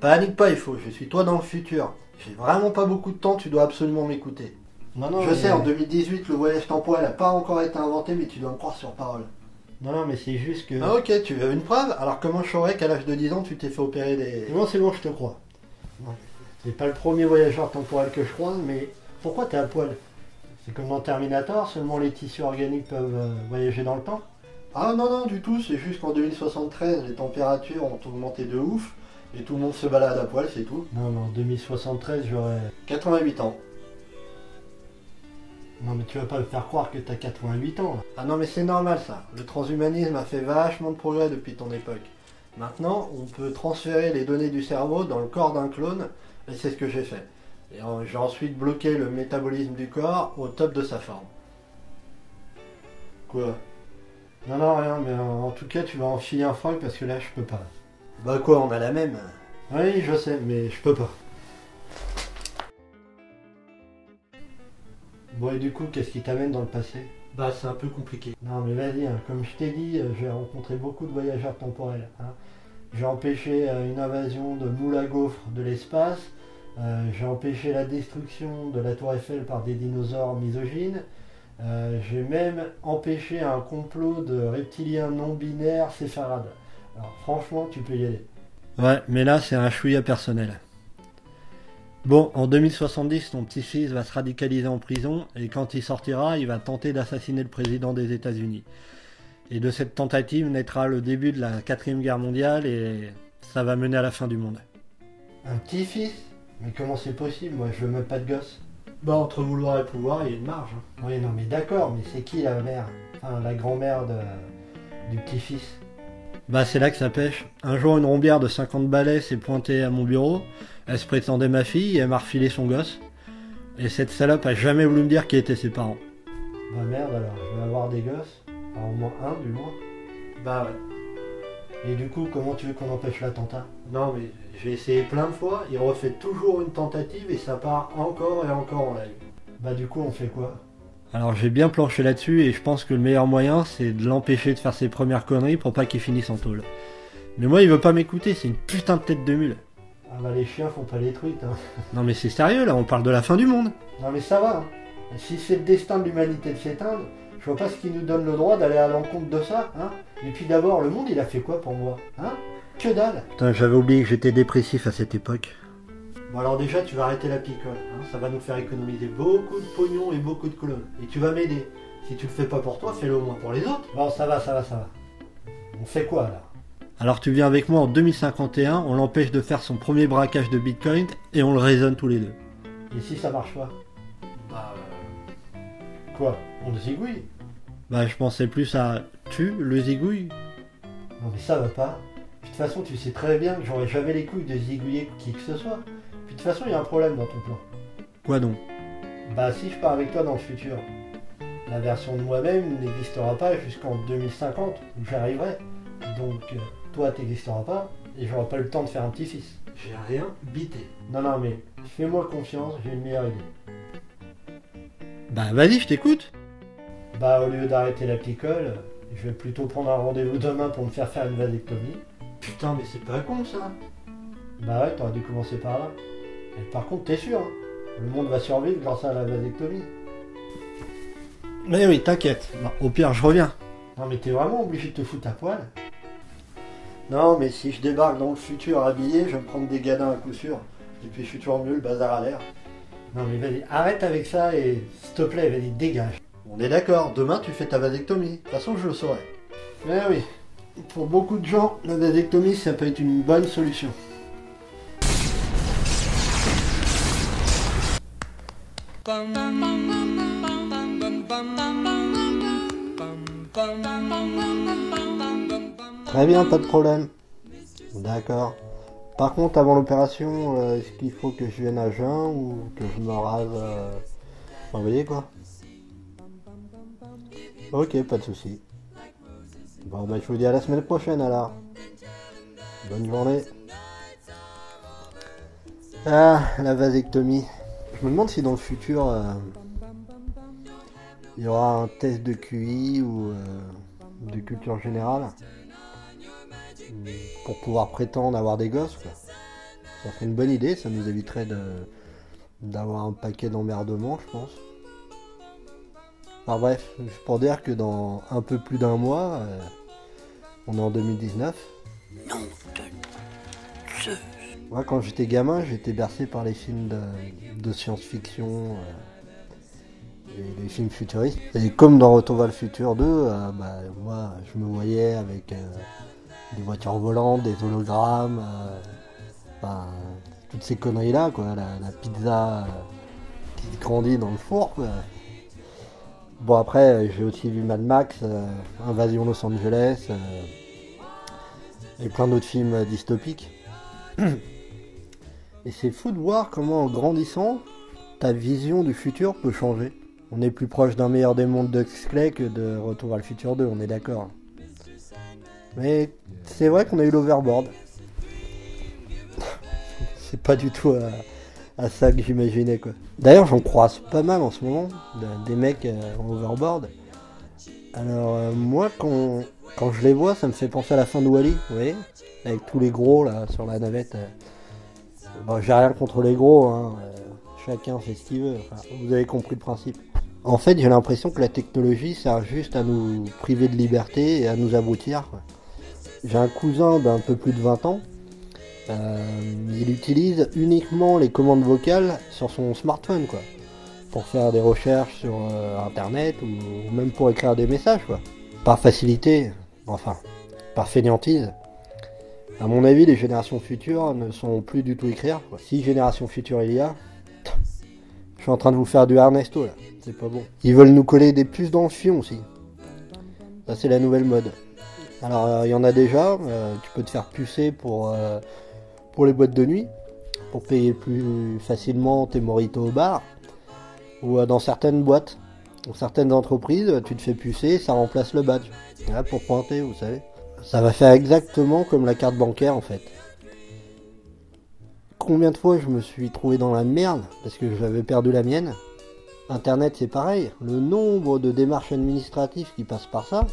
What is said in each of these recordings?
Panique pas, il faut, je suis toi dans le futur. J'ai vraiment pas beaucoup de temps, tu dois absolument m'écouter. Non, Je sais, en 2018, le voyage temporel n'a pas encore été inventé, mais tu dois me croire sur parole. Non, mais c'est juste que... Ah ok, tu veux une preuve? Alors comment je saurais qu'à l'âge de 10 ans, tu t'es fait opérer des... Non, c'est bon, je te crois. C'est pas le premier voyageur temporel que je croise, mais pourquoi t'es à poil? C'est comme dans Terminator, seulement les tissus organiques peuvent voyager dans le temps? Ah non, du tout, c'est juste qu'en 2073, les températures ont augmenté de ouf, et tout le monde se balade à poil, c'est tout. Non, mais en 2073, j'aurais... 88 ans. Non, mais tu vas pas me faire croire que t'as 88 ans, là. Ah non mais c'est normal ça, le transhumanisme a fait vachement de progrès depuis ton époque. Maintenant, on peut transférer les données du cerveau dans le corps d'un clone, et c'est ce que j'ai fait. Et j'ai ensuite bloqué le métabolisme du corps au top de sa forme. Quoi? Non, rien, mais en tout cas, tu vas enfiler un fringue parce que là, je peux pas. Bah quoi, on a la même. Oui, je sais, mais je peux pas. Bon, et du coup, qu'est-ce qui t'amène dans le passé? Bah c'est un peu compliqué. Non, mais vas-y, hein, comme je t'ai dit, j'ai rencontré beaucoup de voyageurs temporels. Hein. J'ai empêché une invasion de moules à gaufres de l'espace. J'ai empêché la destruction de la tour Eiffel par des dinosaures misogynes. J'ai même empêché un complot de reptiliens non binaires séfarades. Alors franchement, tu peux y aller. Ouais, mais là c'est un chouïa personnel. Bon, en 2070, ton petit-fils va se radicaliser en prison et quand il sortira, il va tenter d'assassiner le président des États-Unis. Et de cette tentative naîtra le début de la 4ème guerre mondiale et ça va mener à la fin du monde. Un petit-fils? Mais comment c'est possible? Moi, je veux même pas de gosse. Bah entre vouloir et pouvoir, il y a une marge. Oui, non, mais d'accord, mais c'est qui la mère? Enfin, la grand-mère du petit-fils? Bah c'est là que ça pêche. Un jour, une rombière de 50 balais s'est pointée à mon bureau. Elle se prétendait ma fille et elle m'a refilé son gosse. Et cette salope a jamais voulu me dire qui étaient ses parents. Bah merde alors, je vais avoir des gosses. Enfin, au moins un du moins. Bah ouais. Et du coup, comment tu veux qu'on empêche l'attentat? Non mais j'ai essayé plein de fois, il refait toujours une tentative et ça part encore et encore en live. Bah du coup, on fait quoi? Alors j'ai bien planché là-dessus et je pense que le meilleur moyen c'est de l'empêcher de faire ses premières conneries pour pas qu'il finisse en tôle. Mais moi il veut pas m'écouter, c'est une putain de tête de mule. Ah bah les chiens font pas les truites, hein. Non mais c'est sérieux là, on parle de la fin du monde. Non mais ça va, hein. Si c'est le destin de l'humanité de s'éteindre, je vois pas ce qui nous donne le droit d'aller à l'encontre de ça, hein. Et puis d'abord, le monde il a fait quoi pour moi, hein? Que dalle. Putain, j'avais oublié que j'étais dépressif à cette époque. Bon alors déjà tu vas arrêter la picole, hein. Ça va nous faire économiser beaucoup de pognon et beaucoup de colonnes. Et tu vas m'aider. Si tu le fais pas pour toi, fais-le au moins pour les autres. Bon ça va. On fait quoi là? Alors tu viens avec moi en 2051, on l'empêche de faire son premier braquage de bitcoin et on le raisonne tous les deux. Et si ça marche pas? Bah Quoi? On le zigouille? Bah je pensais plus à tu le zigouille. Non mais ça va pas. Puis de toute façon tu sais très bien que j'aurai jamais les couilles de zigouiller qui que ce soit. Puis de toute façon il y a un problème dans ton plan. Quoi donc? Bah si je pars avec toi dans le futur, la version de moi-même n'existera pas jusqu'en 2050 où j'arriverai. Donc toi t'existeras pas et j'aurai pas le temps de faire un petit-fils. J'ai rien bité. Non mais fais-moi confiance, j'ai une meilleure idée. Bah vas-y, je t'écoute. Bah au lieu d'arrêter la picole, je vais plutôt prendre un rendez-vous demain pour me faire une vasectomie. Putain mais c'est pas con ça. Bah ouais, t'aurais dû commencer par là. Et par contre t'es sûr, hein, le monde va survivre grâce à la vasectomie. Mais oui, t'inquiète. Bah, au pire je reviens. Non mais t'es vraiment obligé de te foutre à poil? Non mais si je débarque dans le futur habillé, je vais me prendre des gadins à coup sûr. Et puis je suis toujours mieux, le bazar à l'air. Non mais vas-y, arrête avec ça et s'il te plaît, vas-y, dégage. On est d'accord, demain tu fais ta vasectomie. De toute façon je le saurai. Mais oui, pour beaucoup de gens, la vasectomie ça peut être une bonne solution. Très bien, pas de problème. D'accord. Par contre, avant l'opération, est-ce qu'il faut que je vienne à jeun ou que je me rase Enfin, vous voyez quoi. Ok, pas de souci. Bon, bah, je vous dis à la semaine prochaine alors. Bonne journée. Ah, la vasectomie. Je me demande si dans le futur, il y aura un test de QI ou de culture générale pour pouvoir prétendre avoir des gosses, quoi. Ça serait une bonne idée, ça nous éviterait d'avoir un paquet d'emmerdements, je pense. Enfin bref, juste pour dire que dans un peu plus d'un mois, on est en 2019. Non de Zeus. Moi, quand j'étais gamin, j'étais bercé par les films de science-fiction et les films futuristes. Et comme dans Retour vers le futur 2, moi, je me voyais avec des voitures volantes, des hologrammes, toutes ces conneries-là, quoi. La pizza qui grandit dans le four, quoi. Bon, après, j'ai aussi vu Mad Max, Invasion Los Angeles, et plein d'autres films dystopiques. Et c'est fou de voir comment, en grandissant, ta vision du futur peut changer. On est plus proche d'un meilleur des mondes d'Huxley que de Retour vers le futur 2, on est d'accord. Mais c'est vrai qu'on a eu l'overboard. C'est pas du tout à ça que j'imaginais, quoi. D'ailleurs, j'en croise pas mal en ce moment, des mecs en overboard. Alors moi, quand je les vois, ça me fait penser à la fin de Wall-E, vous voyez, avec tous les gros là sur la navette. Bon, j'ai rien contre les gros, hein. Chacun fait ce qu'il veut. Enfin, vous avez compris le principe. En fait, j'ai l'impression que la technologie sert juste à nous priver de liberté et à nous abrutir, quoi. J'ai un cousin d'un peu plus de 20 ans. Il utilise uniquement les commandes vocales sur son smartphone, quoi, pour faire des recherches sur internet ou même pour écrire des messages, quoi. Par facilité, enfin, par fainéantise. À mon avis, les générations futures ne sont plus du tout écrire, quoi. Si génération future il y a, je suis en train de vous faire du Ernesto là, c'est pas bon. Ils veulent nous coller des puces dans le fion aussi. Ça c'est la nouvelle mode. Alors il y en a déjà, tu peux te faire pucer pour les boîtes de nuit, pour payer plus facilement tes mojitos au bar, ou dans certaines boîtes, dans certaines entreprises, tu te fais pucer, ça remplace le badge. Là, pour pointer, vous savez. Ça va faire exactement comme la carte bancaire en fait. Combien de fois je me suis trouvé dans la merde parce que j'avais perdu la mienne. Internet c'est pareil, le nombre de démarches administratives qui passent par ça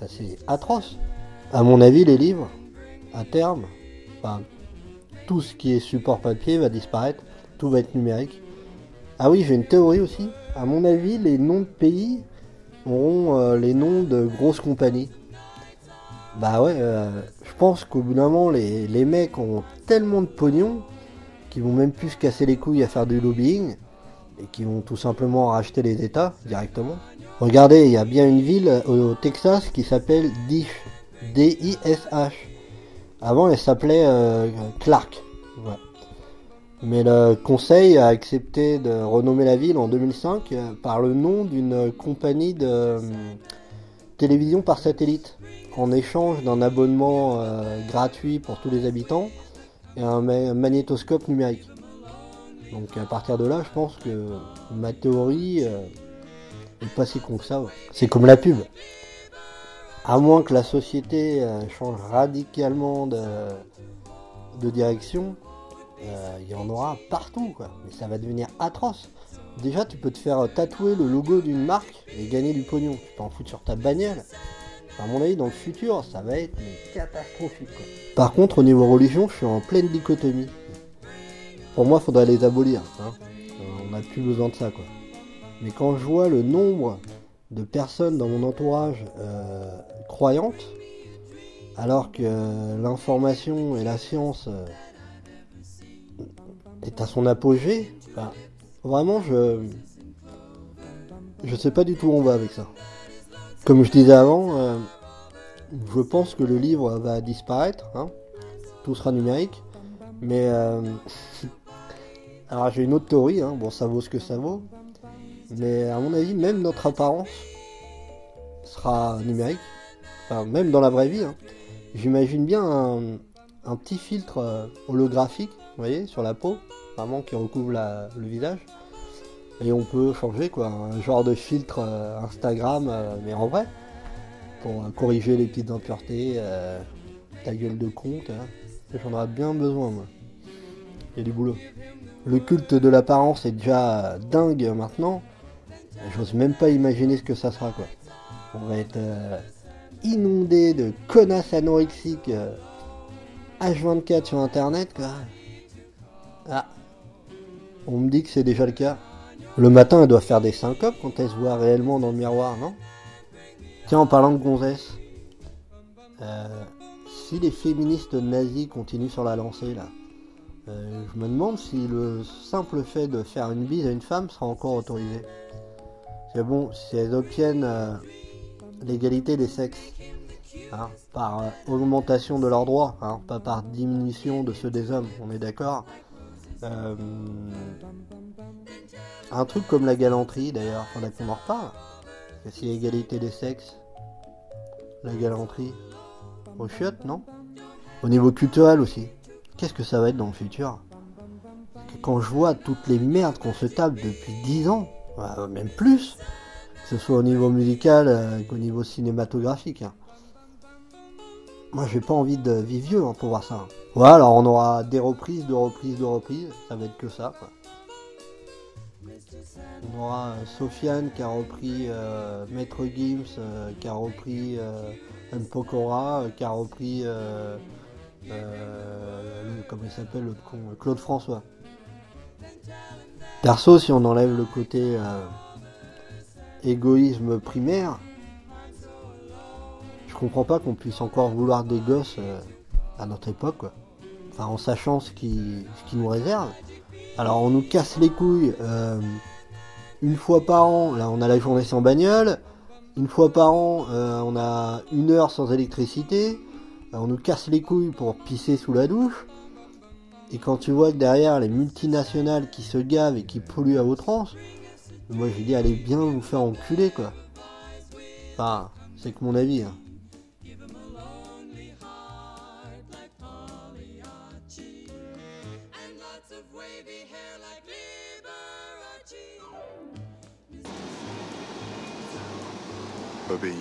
c'est atroce. À mon avis, les livres, à terme, tout ce qui est support papier va disparaître, tout va être numérique. Ah oui, j'ai une théorie aussi. À mon avis, les noms de pays auront les noms de grosses compagnies. Je pense qu'au bout d'un moment, les mecs ont tellement de pognon qu'ils vont même plus se casser les couilles à faire du lobbying et qu'ils vont tout simplement racheter les États directement. Regardez, il y a bien une ville au Texas qui s'appelle Dish, D-I-S-H. Avant, elle s'appelait Clark. Ouais. Mais le conseil a accepté de renommer la ville en 2005 par le nom d'une compagnie de télévision par satellite, en échange d'un abonnement gratuit pour tous les habitants et un magnétoscope numérique. Donc à partir de là, je pense que ma théorie est pas si con que ça. Ouais. C'est comme la pub. À moins que la société change radicalement de direction, il y en aura partout, quoi. Mais ça va devenir atroce. Déjà, tu peux te faire tatouer le logo d'une marque et gagner du pognon. Tu peux en foutre sur ta bagnole. À mon avis, dans le futur, ça va être catastrophique, quoi. Par contre, au niveau religion, je suis en pleine dichotomie. Pour moi, il faudrait les abolir. Hein. On n'a plus besoin de ça, quoi. Mais quand je vois le nombre de personnes dans mon entourage croyantes, alors que l'information et la science est à son apogée, vraiment, je sais pas du tout où on va avec ça. Comme je disais avant, je pense que le livre va disparaître, hein. Tout sera numérique, mais alors j'ai une autre théorie, hein. Bon, ça vaut ce que ça vaut, mais à mon avis, même notre apparence sera numérique, enfin même dans la vraie vie, hein. J'imagine bien un petit filtre holographique, vous voyez, sur la peau, vraiment qui recouvre le visage. Et on peut changer, quoi, un genre de filtre Instagram, mais en vrai, pour corriger les petites impuretés, ta gueule de con, j'en aurais bien besoin, moi. Il y a du boulot. Le culte de l'apparence est déjà dingue maintenant. J'ose même pas imaginer ce que ça sera, quoi. On va être inondé de connasses anorexiques H24 sur internet, quoi. Ah, on me dit que c'est déjà le cas. Le matin, elle doit faire des syncopes quand elle se voit réellement dans le miroir, non? Tiens, en parlant de gonzesse, si les féministes nazis continuent sur la lancée, là, je me demande si le simple fait de faire une bise à une femme sera encore autorisé. C'est bon, si elles obtiennent l'égalité des sexes, hein, par augmentation de leurs droits, hein, pas par diminution de ceux des hommes, on est d'accord. Un truc comme la galanterie, d'ailleurs, faudrait qu'on en reparle. Parce que si égalité des sexes, la galanterie, au chiottes, non? Au niveau culturel aussi. Qu'est-ce que ça va être dans le futur? Quand je vois toutes les merdes qu'on se tape depuis 10 ans, même plus, que ce soit au niveau musical qu'au niveau cinématographique, hein. Moi j'ai pas envie de vivre vieux pour voir ça. Ouais, alors on aura des reprises, ça va être que ça, quoi. On aura Sofiane qui a repris Maître Gims, qui a repris M. Pokora, qui a repris comment il s'appelle l'autre con, Claude François. Perso, si on enlève le côté égoïsme primaire, je comprends pas qu'on puisse encore vouloir des gosses à notre époque, quoi. Enfin, en sachant ce qui nous réserve. Alors, on nous casse les couilles une fois par an. Là, on a la journée sans bagnole. Une fois par an, on a 1 heure sans électricité. On nous casse les couilles pour pisser sous la douche. Et quand tu vois que derrière, les multinationales qui se gavent et qui polluent à outrance, moi, j'ai dit, allez bien vous faire enculer, quoi. Enfin, c'est que mon avis, hein. Bobby.